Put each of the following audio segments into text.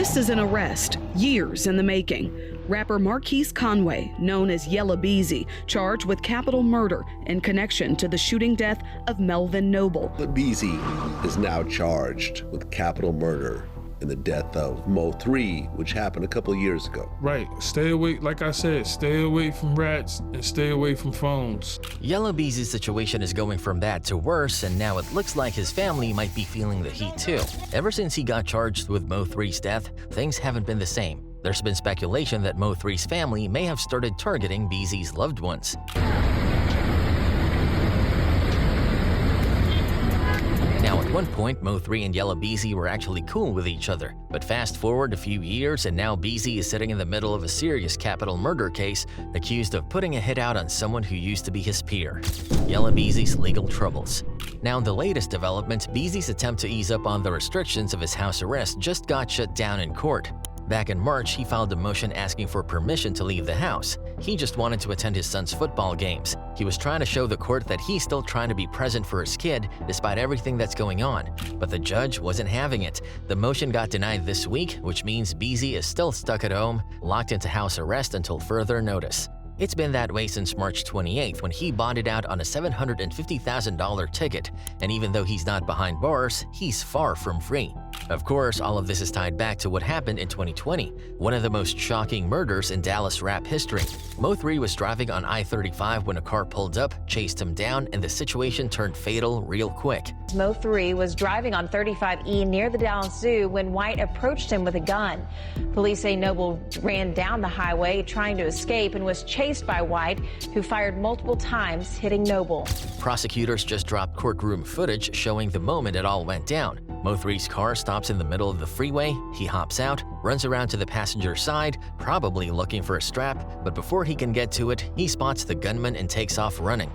This is an arrest, years in the making. Rapper Marquise Conway, known as Yella Beezy, charged with capital murder in connection to the shooting death of Melvin Noble. Yella Beezy is now charged with capital murder in the death of Mo3, which happened a couple of years ago. Right, stay away, like I said, stay away from rats and stay away from phones. Yella Beezy's situation is going from bad to worse, and now it looks like his family might be feeling the heat too. Ever since he got charged with Mo3's death, things haven't been the same. There's been speculation that Mo3's family may have started targeting Beezy's loved ones. Now, at one point, Mo3 and Yella Beezy were actually cool with each other. But fast forward a few years, and now Beezy is sitting in the middle of a serious capital murder case, accused of putting a hit out on someone who used to be his peer. Yella Beezy's legal troubles. Now, in the latest development, Beezy's attempt to ease up on the restrictions of his house arrest just got shut down in court. Back in March, he filed a motion asking for permission to leave the house. He just wanted to attend his son's football games. He was trying to show the court that he's still trying to be present for his kid despite everything that's going on. But the judge wasn't having it. The motion got denied this week, which means Beezy is still stuck at home, locked into house arrest until further notice. It's been that way since March 28th when he bonded out on a $750,000 ticket, and even though he's not behind bars, he's far from free. Of course, all of this is tied back to what happened in 2020, one of the most shocking murders in Dallas rap history. Mo3 was driving on I-35 when a car pulled up, chased him down, and the situation turned fatal real quick. Mo3 was driving on 35E near the Dallas Zoo when White approached him with a gun. Police say Noble ran down the highway trying to escape and was chased by White, who fired multiple times, hitting Noble. Prosecutors just dropped courtroom footage showing the moment it all went down. Mo3's car stops in the middle of the freeway, he hops out, runs around to the passenger side, probably looking for a strap, but before he can get to it, he spots the gunman and takes off running.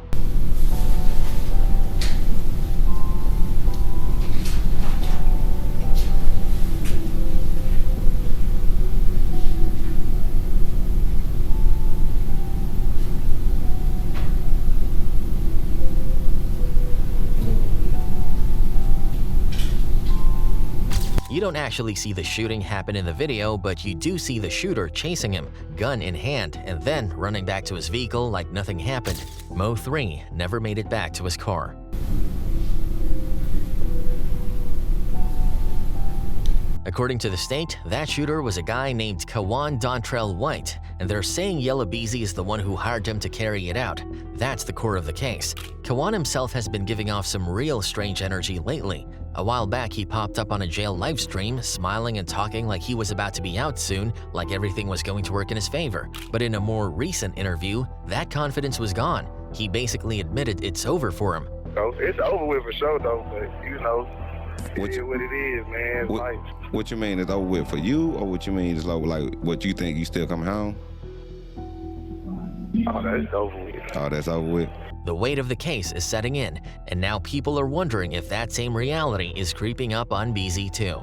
You don't actually see the shooting happen in the video, but you do see the shooter chasing him, gun in hand, and then running back to his vehicle like nothing happened. Mo3 never made it back to his car. According to the state, that shooter was a guy named Kawan Dontrell White, and they're saying Yella Beezy is the one who hired him to carry it out. That's the core of the case. Kawan himself has been giving off some real strange energy lately. A while back, he popped up on a jail livestream, smiling and talking like he was about to be out soon, like everything was going to work in his favor. But in a more recent interview, that confidence was gone. He basically admitted it's over for him. So it's over with for sure, though, but you know, it is what it is, man. It's life. What you mean it's over with for you, or what you mean is like what you think you still coming home? Oh, that's over with. Oh, that's over with. The weight of the case is setting in, and now people are wondering if that same reality is creeping up on Beezy too.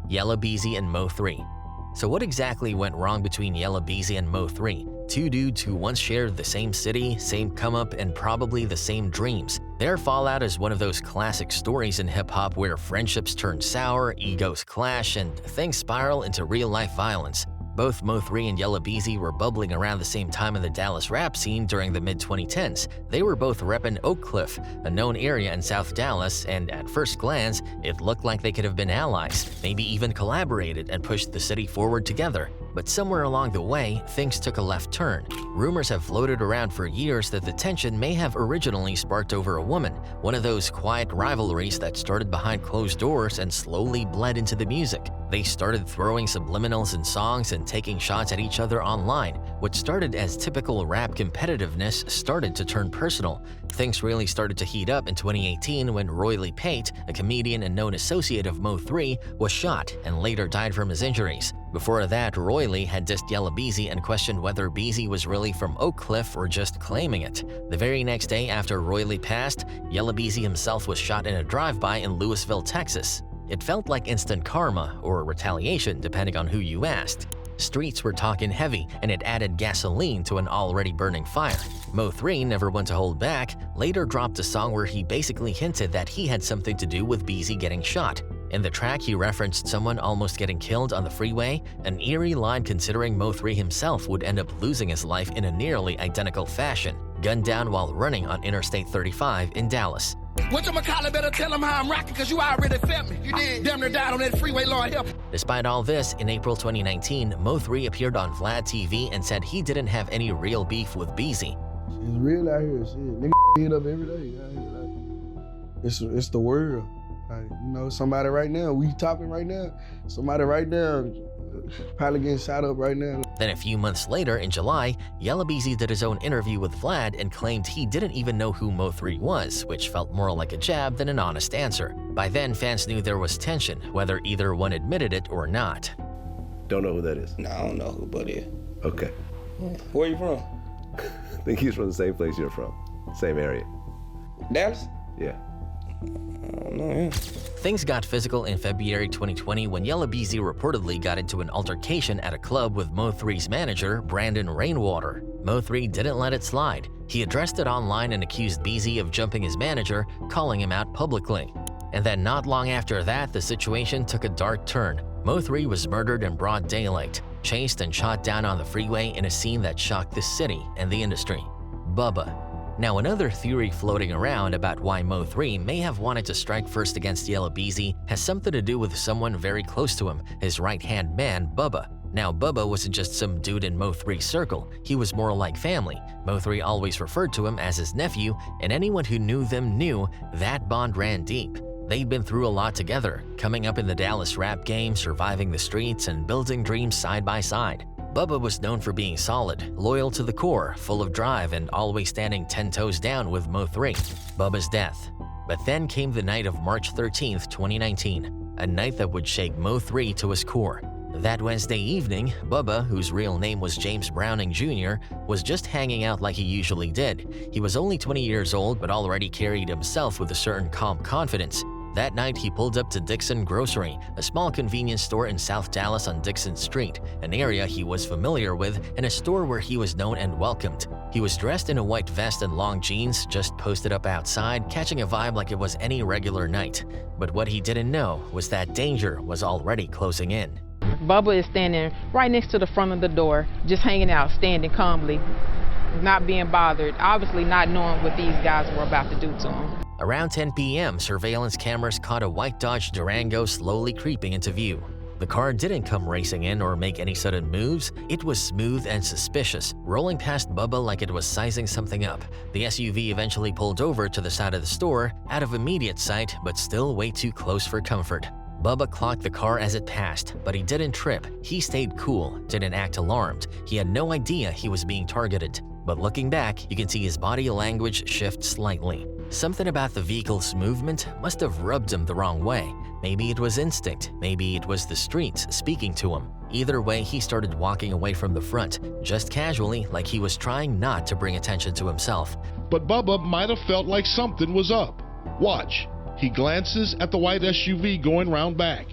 Yella Beezy and Mo3. So what exactly went wrong between Yella Beezy and Mo3? Two dudes who once shared the same city, same come-up, and probably the same dreams. Their fallout is one of those classic stories in hip-hop where friendships turn sour, egos clash, and things spiral into real-life violence. Both Mo3 and Yella Beezy were bubbling around the same time in the Dallas rap scene during the mid-2010s. They were both repping Oak Cliff, a known area in South Dallas, and at first glance, it looked like they could have been allies, maybe even collaborated and pushed the city forward together. But somewhere along the way, things took a left turn. Rumors have floated around for years that the tension may have originally sparked over a woman, one of those quiet rivalries that started behind closed doors and slowly bled into the music. They started throwing subliminals in songs and taking shots at each other online. What started as typical rap competitiveness started to turn personal. Things really started to heat up in 2018 when Royley Pate, a comedian and known associate of Mo3, was shot and later died from his injuries. Before that, Royley had dissed Yella Beezy and questioned whether Beezy was really from Oak Cliff or just claiming it. The very next day after Royley passed, Yella Beezy himself was shot in a drive-by in Lewisville, Texas. It felt like instant karma, or retaliation depending on who you asked. Streets were talking heavy, and it added gasoline to an already burning fire. Mo3 never one to hold back, later dropped a song where he basically hinted that he had something to do with Beezy getting shot. In the track, he referenced someone almost getting killed on the freeway, an eerie line considering Mo3 himself would end up losing his life in a nearly identical fashion, gunned down while running on Interstate 35 in Dallas. Whatchamacallit better tell him how I'm rocking, cause you already felt me. You did. Damn near died on that freeway, Lord help. Despite all this, in April 2019, Mo3 appeared on Vlad TV and said he didn't have any real beef with Beezy. It's real out here, shit. Nigga hit up every day. It's the world. Like, you know, somebody right now, we talking right now, somebody right now probably getting shot up right now. Then a few months later, in July, Yella Beezy did his own interview with Vlad and claimed he didn't even know who Mo3 was, which felt more like a jab than an honest answer. By then, fans knew there was tension, whether either one admitted it or not. Don't know who that is. No, I don't know who Buddy is. Okay. Where you from? I think he's from the same place you're from. Same area. Dallas? Yeah. I don't know him. Things got physical in February 2020 when Yella Beezy reportedly got into an altercation at a club with Mo3's manager, Brandon Rainwater. Mo3 didn't let it slide. He addressed it online and accused Beezy of jumping his manager, calling him out publicly. And then not long after that, the situation took a dark turn. Mo3 was murdered in broad daylight, chased and shot down on the freeway in a scene that shocked the city and the industry. Bubba. Now, another theory floating around about why Mo3 may have wanted to strike first against Yella Beezy has something to do with someone very close to him, his right-hand man, Bubba. Now, Bubba wasn't just some dude in Mo3's circle, he was more like family. Mo3 always referred to him as his nephew, and anyone who knew them knew that bond ran deep. They'd been through a lot together, coming up in the Dallas rap game, surviving the streets, and building dreams side by side. Bubba was known for being solid, loyal to the core, full of drive, and always standing 10 toes down with Mo3. Bubba's death. But then came the night of March 13th, 2019, a night that would shake Mo3 to his core. That Wednesday evening, Bubba, whose real name was James Browning Jr., was just hanging out like he usually did. He was only 20 years old but already carried himself with a certain calm confidence. That night, he pulled up to Dixon Grocery, a small convenience store in South Dallas on Dixon Street, an area he was familiar with and a store where he was known and welcomed. He was dressed in a white vest and long jeans, just posted up outside, catching a vibe like it was any regular night. But what he didn't know was that danger was already closing in. Bubba is standing right next to the front of the door, just hanging out, standing calmly, not being bothered, obviously not knowing what these guys were about to do to him. Around 10 p.m., surveillance cameras caught a white Dodge Durango slowly creeping into view. The car didn't come racing in or make any sudden moves. It was smooth and suspicious, rolling past Bubba like it was sizing something up. The SUV eventually pulled over to the side of the store, out of immediate sight, but still way too close for comfort. Bubba clocked the car as it passed, but he didn't trip. He stayed cool, didn't act alarmed. He had no idea he was being targeted. But looking back, you can see his body language shift slightly. Something about the vehicle's movement must have rubbed him the wrong way. Maybe it was instinct, maybe it was the streets speaking to him. Either way, he started walking away from the front, just casually, like he was trying not to bring attention to himself. But Bubba might have felt like something was up. Watch. He glances at the white SUV going round back.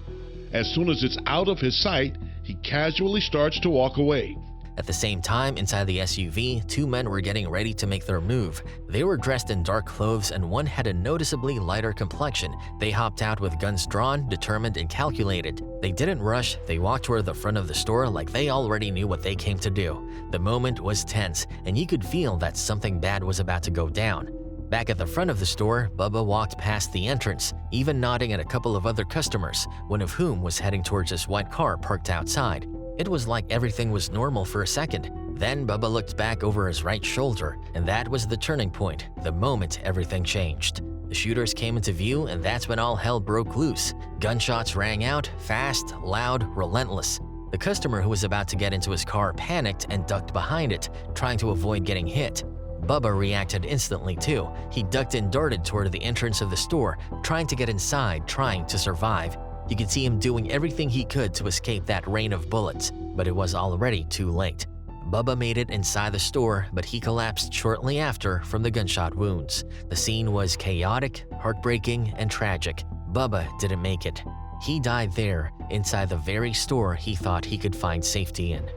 As soon as it's out of his sight, he casually starts to walk away. At the same time, inside the SUV, two men were getting ready to make their move. They were dressed in dark clothes and one had a noticeably lighter complexion. They hopped out with guns drawn, determined and calculated. They didn't rush, they walked toward the front of the store like they already knew what they came to do. The moment was tense, and you could feel that something bad was about to go down. Back at the front of the store, Bubba walked past the entrance, even nodding at a couple of other customers, one of whom was heading towards his white car parked outside. It was like everything was normal for a second. Then Bubba looked back over his right shoulder, and that was the turning point, the moment everything changed. The shooters came into view, and that's when all hell broke loose. Gunshots rang out, fast, loud, relentless. The customer who was about to get into his car panicked and ducked behind it, trying to avoid getting hit. Bubba reacted instantly too. He ducked and darted toward the entrance of the store, trying to get inside, trying to survive. You could see him doing everything he could to escape that rain of bullets, but it was already too late. Bubba made it inside the store, but he collapsed shortly after from the gunshot wounds. The scene was chaotic, heartbreaking, and tragic. Bubba didn't make it. He died there, inside the very store he thought he could find safety in.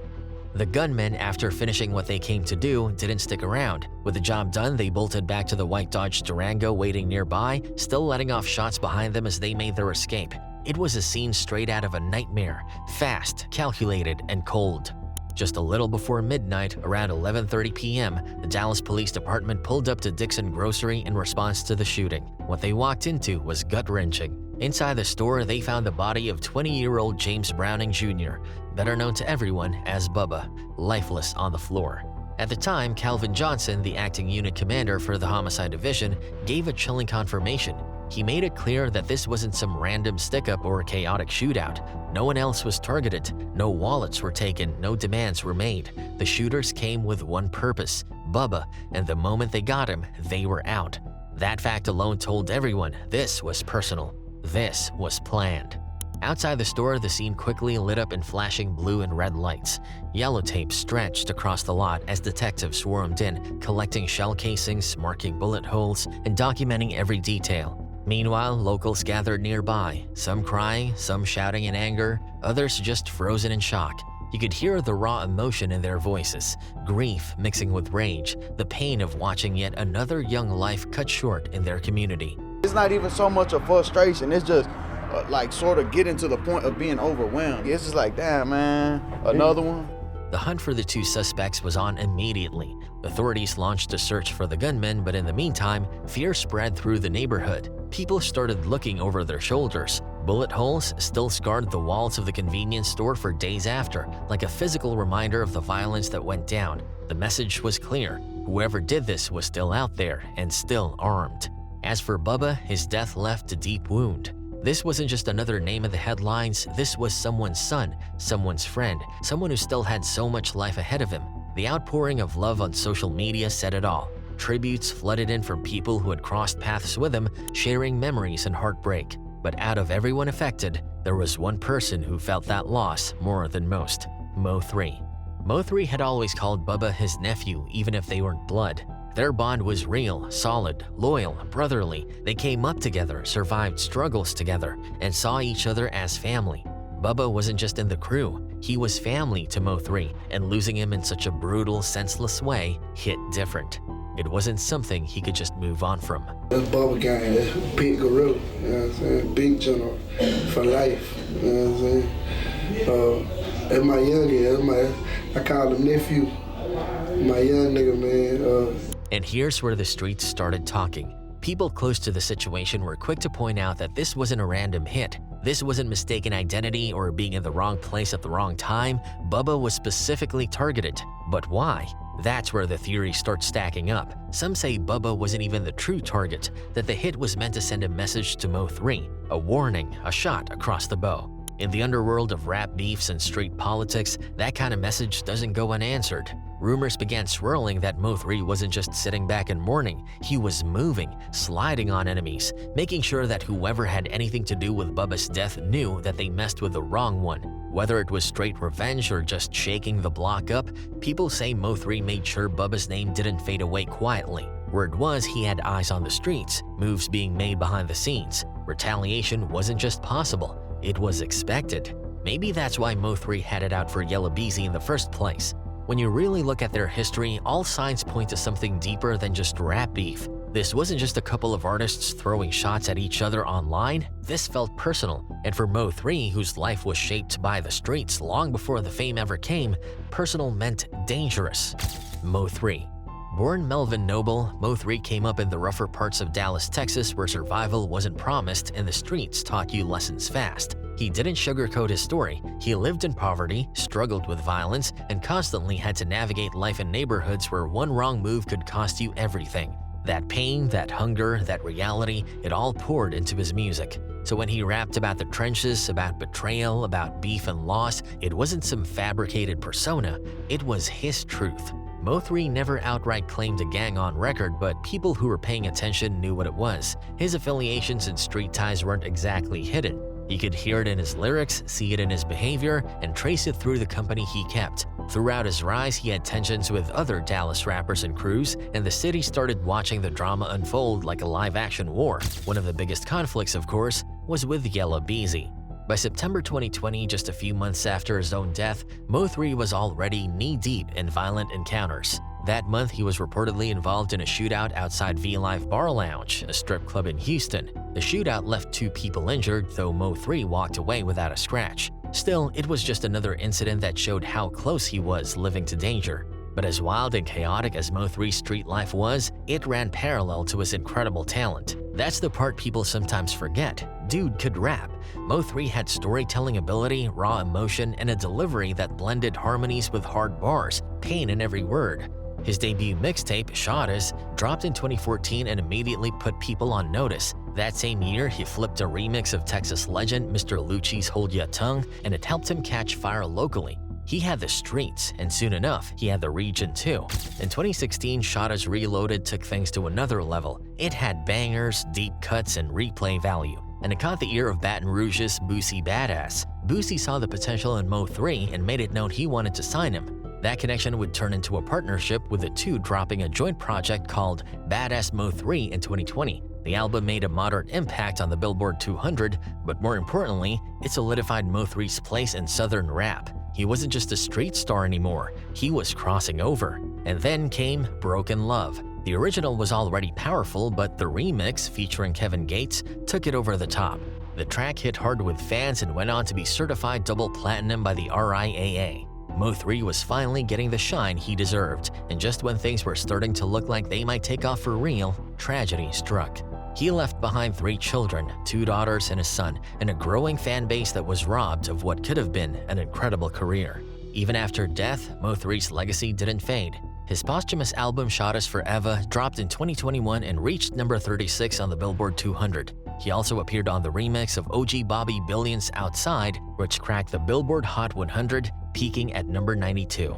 The gunmen, after finishing what they came to do, didn't stick around. With the job done, they bolted back to the white Dodge Durango waiting nearby, still letting off shots behind them as they made their escape. It was a scene straight out of a nightmare, fast, calculated, and cold. Just a little before midnight, around 11:30 p.m., the Dallas Police Department pulled up to Dixon Grocery in response to the shooting. What they walked into was gut-wrenching. Inside the store, they found the body of 20-year-old James Browning Jr., better known to everyone as Bubba, lifeless on the floor. At the time, Calvin Johnson, the acting unit commander for the Homicide Division, gave a chilling confirmation. He made it clear that this wasn't some random stick-up or chaotic shootout. No one else was targeted, no wallets were taken, no demands were made. The shooters came with one purpose, Bubba, and the moment they got him, they were out. That fact alone told everyone this was personal. This was planned. Outside the store, the scene quickly lit up in flashing blue and red lights. Yellow tape stretched across the lot as detectives swarmed in, collecting shell casings, marking bullet holes, and documenting every detail. Meanwhile, locals gathered nearby, some crying, some shouting in anger, others just frozen in shock. You could hear the raw emotion in their voices, grief mixing with rage, the pain of watching yet another young life cut short in their community. It's not even so much of frustration, it's just like sort of getting to the point of being overwhelmed. It's just like, damn, man, another one. The hunt for the two suspects was on immediately. Authorities launched a search for the gunmen, but in the meantime, fear spread through the neighborhood. People started looking over their shoulders. Bullet holes still scarred the walls of the convenience store for days after, like a physical reminder of the violence that went down. The message was clear. Whoever did this was still out there and still armed. As for Bubba, his death left a deep wound. This wasn't just another name in the headlines, this was someone's son, someone's friend, someone who still had so much life ahead of him. The outpouring of love on social media said it all. Tributes flooded in from people who had crossed paths with him, sharing memories and heartbreak. But out of everyone affected, there was one person who felt that loss more than most, Mo3. Mo3 had always called Bubba his nephew, even if they weren't blood. Their bond was real, solid, loyal, brotherly. They came up together, survived struggles together, and saw each other as family. Bubba wasn't just in the crew, he was family to Mo3, and losing him in such a brutal, senseless way hit different. It wasn't something he could just move on from. That's Bubba gang, that's big gorilla, you know what I'm saying? Big general for life, you know what I'm saying? That's my youngin', I call him nephew, my young nigga, man. And here's where the streets started talking. People close to the situation were quick to point out that this wasn't a random hit. This wasn't mistaken identity or being in the wrong place at the wrong time. Bubba was specifically targeted. But why? That's where the theories start stacking up. Some say Bubba wasn't even the true target, that the hit was meant to send a message to Mo3, a warning, a shot across the bow. In the underworld of rap beefs and street politics, that kind of message doesn't go unanswered. Rumors began swirling that Mo3 wasn't just sitting back and mourning, he was moving, sliding on enemies, making sure that whoever had anything to do with Bubba's death knew that they messed with the wrong one. Whether it was straight revenge or just shaking the block up, people say Mo3 made sure Bubba's name didn't fade away quietly. Word was he had eyes on the streets, moves being made behind the scenes. Retaliation wasn't just possible, it was expected. Maybe that's why Mo3 had it out for Yella Beezy in the first place. When you really look at their history, all signs point to something deeper than just rap beef. This wasn't just a couple of artists throwing shots at each other online, this felt personal. And for Mo3, whose life was shaped by the streets long before the fame ever came, personal meant dangerous. Mo3. Born Melvin Noble, Mo3 came up in the rougher parts of Dallas, Texas, where survival wasn't promised and the streets taught you lessons fast. He didn't sugarcoat his story. He lived in poverty, struggled with violence, and constantly had to navigate life in neighborhoods where one wrong move could cost you everything. That pain, that hunger, that reality, it all poured into his music. So when he rapped about the trenches, about betrayal, about beef and loss, it wasn't some fabricated persona, it was his truth. Mo3 never outright claimed a gang on record, but people who were paying attention knew what it was. His affiliations and street ties weren't exactly hidden. You could hear it in his lyrics, see it in his behavior, and trace it through the company he kept. Throughout his rise, he had tensions with other Dallas rappers and crews, and the city started watching the drama unfold like a live-action war. One of the biggest conflicts, of course, was with Yella Beezy. By September 2020, just a few months after his own death, Mo3 was already knee-deep in violent encounters. That month, he was reportedly involved in a shootout outside V-Live Bar Lounge, a strip club in Houston. The shootout left 2 people injured, though Mo3 walked away without a scratch. Still, it was just another incident that showed how close he was living to danger. But as wild and chaotic as Mo3's street life was, it ran parallel to his incredible talent. That's the part people sometimes forget. Dude could rap. Mo3 had storytelling ability, raw emotion, and a delivery that blended harmonies with hard bars, pain in every word. His debut mixtape, Shottas, dropped in 2014 and immediately put people on notice. That same year, he flipped a remix of Texas legend Mr. Lucci's Hold Ya Tongue, and it helped him catch fire locally. He had the streets, and soon enough, he had the region too. In 2016, Shottas Reloaded took things to another level. It had bangers, deep cuts, and replay value, and it caught the ear of Baton Rouge's Boosie Badass. Boosie saw the potential in Mo3 and made it known he wanted to sign him. That connection would turn into a partnership, with the two dropping a joint project called Badass Mo3 in 2020. The album made a moderate impact on the Billboard 200, but more importantly, it solidified Mo3's place in Southern rap. He wasn't just a street star anymore, he was crossing over. And then came Broken Love. The original was already powerful, but the remix, featuring Kevin Gates, took it over the top. The track hit hard with fans and went on to be certified double platinum by the RIAA. Mo3 was finally getting the shine he deserved, and just when things were starting to look like they might take off for real, tragedy struck. He left behind 3 children, 2 daughters and a son, and a growing fan base that was robbed of what could have been an incredible career. Even after death, Mo3's legacy didn't fade. His posthumous album Shottas Forever dropped in 2021 and reached number 36 on the Billboard 200. He also appeared on the remix of OG Bobby Billion's Outside, which cracked the Billboard Hot 100, peaking at number 92.